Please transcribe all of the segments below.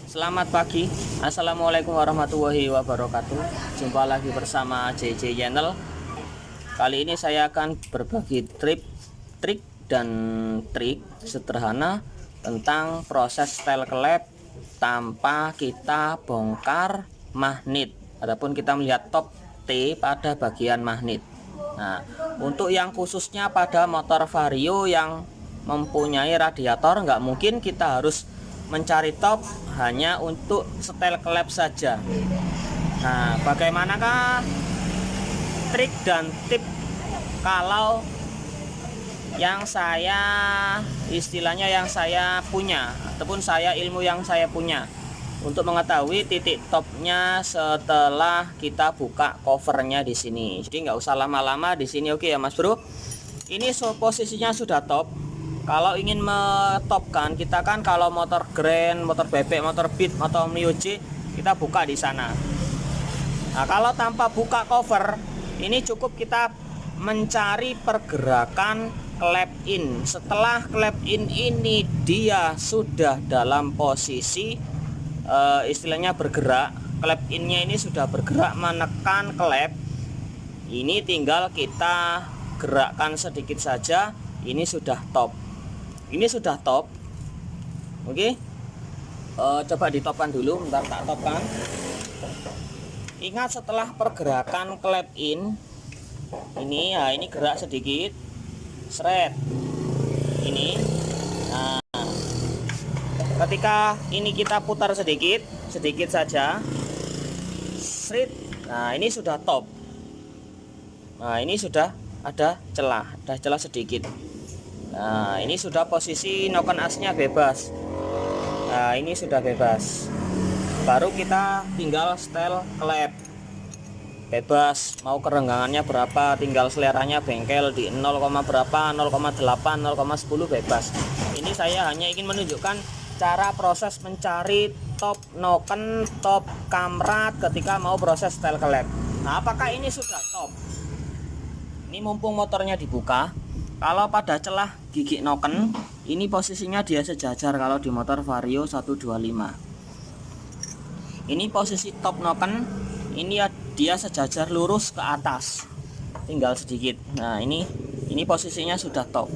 Selamat pagi, Assalamualaikum warahmatullahi wabarakatuh. Jumpa lagi bersama JJ Channel. Kali ini saya akan berbagi trik dan trik sederhana tentang proses setel klep tanpa kita bongkar magnet ataupun kita melihat top T pada bagian magnet. Nah, untuk yang khususnya pada motor Vario yang mempunyai radiator, nggak mungkin kita harus mencari top hanya untuk setel klep saja. Nah, bagaimanakah trik dan tip kalau yang saya istilahnya yang saya punya ataupun ilmu yang saya punya untuk mengetahui titik topnya setelah kita buka covernya di sini. Jadi nggak usah lama-lama di sini, oke ya Mas Bro. Ini posisinya sudah top. Kalau ingin metopkan, kita kan kalau motor Grand, motor bebek, motor Beat, motor Mio J, kita buka di sana. Nah, kalau tanpa buka cover, ini cukup kita mencari pergerakan klep in. Setelah klep in ini dia sudah dalam posisi istilahnya bergerak, klep innya ini sudah bergerak menekan klep. Ini tinggal kita gerakkan sedikit saja, ini sudah top. Ini sudah top. Oke. Coba ditopkan dulu, bentar tak topkan. Ingat setelah pergerakan klep in ini, ya ini gerak sedikit, seret. Ini. Nah, ketika ini kita putar sedikit saja, seret. Nah, ini sudah top. Nah, ini sudah ada celah sedikit. Nah, ini sudah posisi noken asnya bebas. Nah, ini sudah bebas. Baru kita tinggal setel klep. Bebas, mau kerenggangannya berapa, tinggal seleranya bengkel di 0, berapa, 0,8, 0,10 bebas. Ini saya hanya ingin menunjukkan cara proses mencari top noken, top kamrat ketika mau proses setel klep. Nah, apakah ini sudah top? Ini mumpung motornya dibuka. Kalau pada celah gigi noken, ini posisinya dia sejajar kalau di motor Vario 125. Ini posisi top noken, ini dia sejajar lurus ke atas. Tinggal sedikit. Nah, ini posisinya sudah top.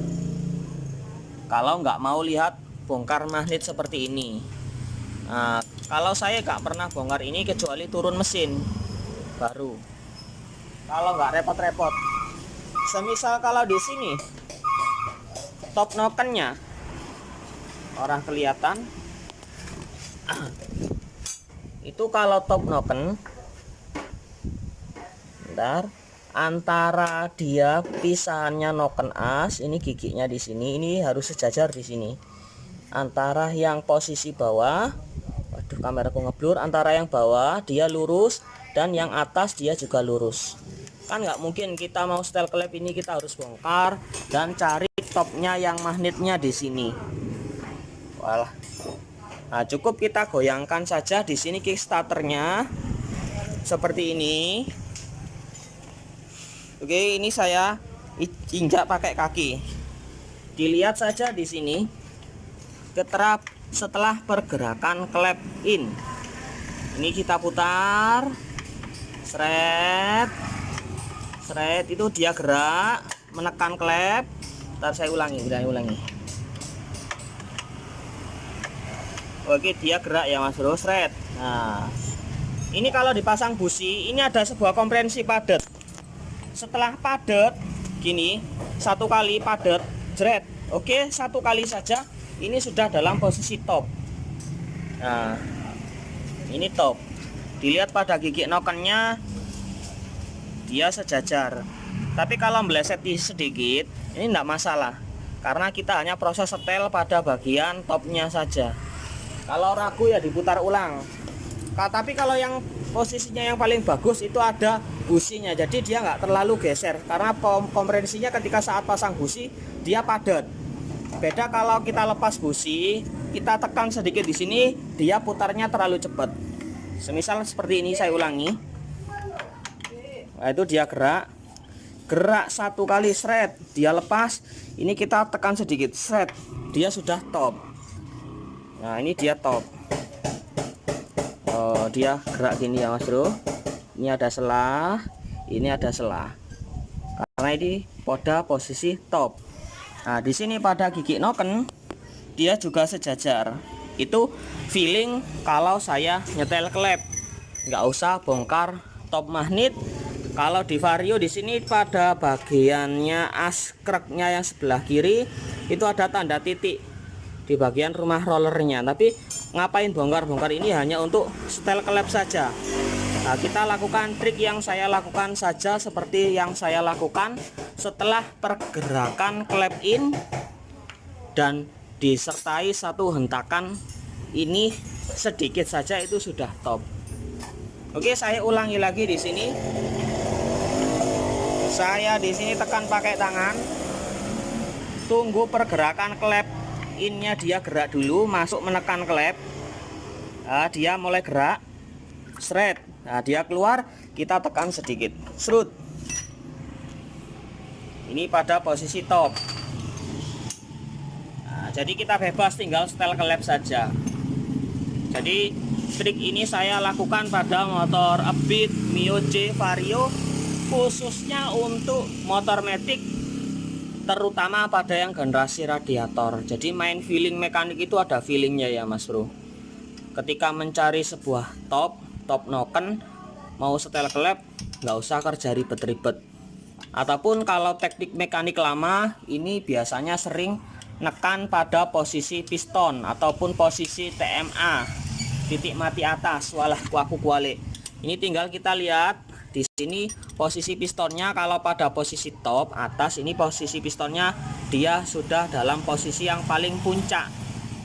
Kalau nggak mau lihat bongkar magnet seperti ini. Nah, kalau saya nggak pernah bongkar ini kecuali turun mesin baru. Kalau nggak repot-repot. Semisal kalau di sini top nokennya orang kelihatan, itu kalau top noken, bentar, antara dia pisahannya noken as, ini giginya di sini, ini harus sejajar di sini. Antara yang posisi bawah, waduh kameraku ngeblur, antara yang bawah dia lurus dan yang atas dia juga lurus. Kan nggak mungkin kita mau setel klep ini kita harus bongkar dan cari topnya yang magnetnya di sini. Walah. Nah, cukup kita goyangkan saja di sini kickstarternya seperti ini. Oke, ini saya injak pakai kaki. Dilihat saja di sini. Setelah pergerakan klep in. Ini kita putar. Seret, itu dia gerak menekan klep. Ntar saya ulangi. Oke, dia gerak ya Mas Bro, seret. Nah, ini kalau dipasang busi, ini ada sebuah komprehensi padat. Setelah padat gini, satu kali padat jret. Oke, satu kali saja ini sudah dalam posisi top. Nah, ini top. Dilihat pada gigi nokennya dia sejajar. Tapi kalau meleset sedikit, ini enggak masalah. Karena kita hanya proses setel pada bagian topnya saja. Kalau ragu ya diputar ulang. Tapi kalau yang posisinya yang paling bagus itu ada businya. Jadi dia nggak terlalu geser. Karena kompresinya ketika saat pasang busi dia padat. Beda kalau kita lepas busi, kita tekan sedikit di sini, dia putarnya terlalu cepat. Semisal seperti ini, saya ulangi. Nah, itu dia gerak satu kali seret, dia lepas. Ini kita tekan sedikit seret, dia sudah top. Nah, ini dia top. dia gerak gini ya Mas Bro. Ini ada selah, ini ada selah. Karena ini pada posisi top. Nah, di sini pada gigi noken dia juga sejajar. Itu feeling kalau saya nyetel klep. Nggak usah bongkar top magnet. Kalau di Vario di sini pada bagiannya askreknya yang sebelah kiri itu ada tanda titik di bagian rumah rollernya. Tapi ngapain bongkar-bongkar, ini hanya untuk setel klep saja. Nah, kita lakukan trik yang saya lakukan saja seperti yang saya lakukan setelah pergerakan klep in dan disertai satu hentakan ini sedikit saja itu sudah top. Oke, saya ulangi lagi di sini. Saya di sini tekan pakai tangan. Tunggu pergerakan klep innya dia gerak dulu, masuk menekan klep. Nah, dia mulai gerak. Seret. Nah, dia keluar, kita tekan sedikit. Serut. Ini pada posisi top. Nah, jadi kita bebas tinggal setel klep saja. Jadi trik ini saya lakukan pada motor Upbeat Mio J Vario, khususnya untuk motor matic, terutama pada yang generasi radiator. Jadi main feeling mekanik itu ada feelingnya ya Mas Bro. Ketika mencari sebuah top noken, mau setel klep, nggak usah kerja ribet-ribet. Ataupun kalau teknik mekanik lama, ini biasanya sering nekan pada posisi piston ataupun posisi TMA, titik mati atas. Walah, aku kualik. Ini tinggal kita lihat di sini posisi pistonnya. Kalau pada posisi top atas, ini posisi pistonnya dia sudah dalam posisi yang paling puncak.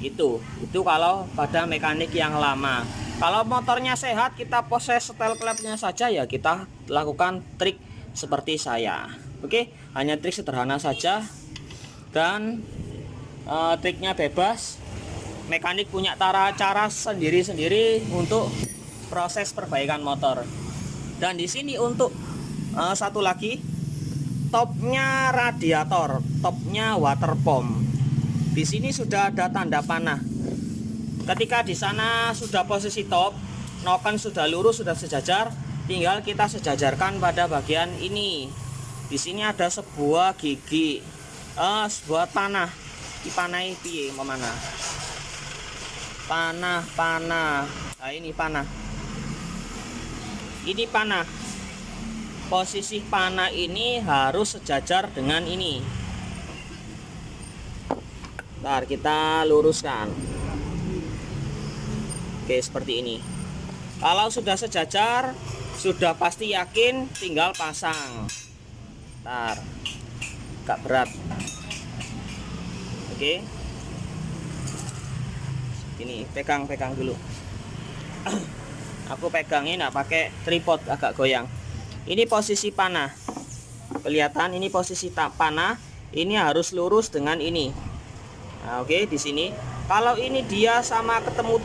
Itu kalau pada mekanik yang lama. Kalau motornya sehat, kita proses setel klepnya saja ya, kita lakukan trik seperti saya. Oke, hanya trik sederhana saja dan triknya bebas. Mekanik punya cara sendiri-sendiri untuk proses perbaikan motor. Dan di sini untuk satu lagi, topnya radiator, topnya water pump. Di sini sudah ada tanda panah. Ketika di sana sudah posisi top, noken sudah lurus, sudah sejajar, tinggal kita sejajarkan pada bagian ini. Di sini ada sebuah gigi, sebuah panah. Di panah piye mana? Panah. Nah, ini panah. Ini panah. Posisi panah ini harus sejajar dengan ini. Ntar kita luruskan. Oke, seperti ini. Kalau sudah sejajar, sudah pasti yakin, tinggal pasang. Ntar, agak berat. Oke. Ini pegang dulu. Aku pegangin nggak pakai tripod, agak goyang. Ini posisi panah. Kelihatan ini posisi panah. Ini harus lurus dengan ini. Nah, oke, di sini. Kalau ini dia sama ketemu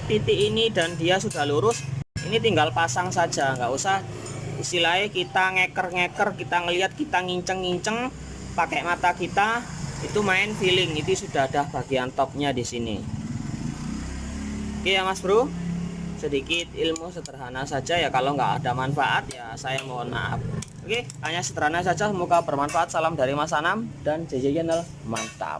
titik ini dan dia sudah lurus, ini tinggal pasang saja, nggak usah istilahnya kita ngeker, kita ngelihat, kita nginceng pakai mata kita. Itu main feeling. Itu sudah ada bagian topnya di sini. Oke ya Mas Bro, sedikit ilmu sederhana saja ya. Kalau nggak ada manfaat ya saya mohon maaf. Oke, hanya sederhana saja, semoga bermanfaat. Salam dari Mas Anam dan JJ Channel, mantap.